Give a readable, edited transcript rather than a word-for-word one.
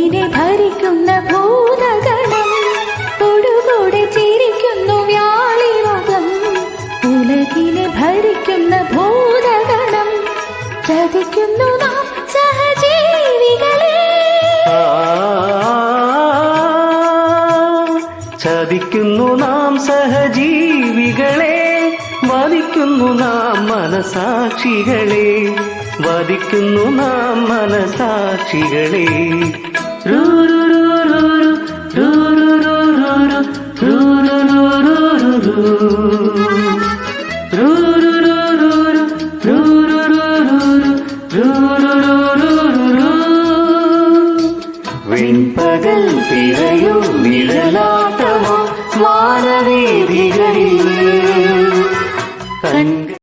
ഉലകിനെ ഭരിക്കുന്ന ഭൂതഗണം തൊടുകൂടെ ചിരിക്കുന്നു വ്യാളിമുഖം. ഉലകിനെ ഭരിക്കുന്ന ഭൂതഗണം ചതിക്കുന്നു നാം സഹജീവികളെ. ചതിക്കുന്നു നാം സഹജീവികളെ, വധിക്കുന്നു നാം മനസാക്ഷികളെ, വധിക്കുന്നു നാം മനസാക്ഷികളെ. ൂ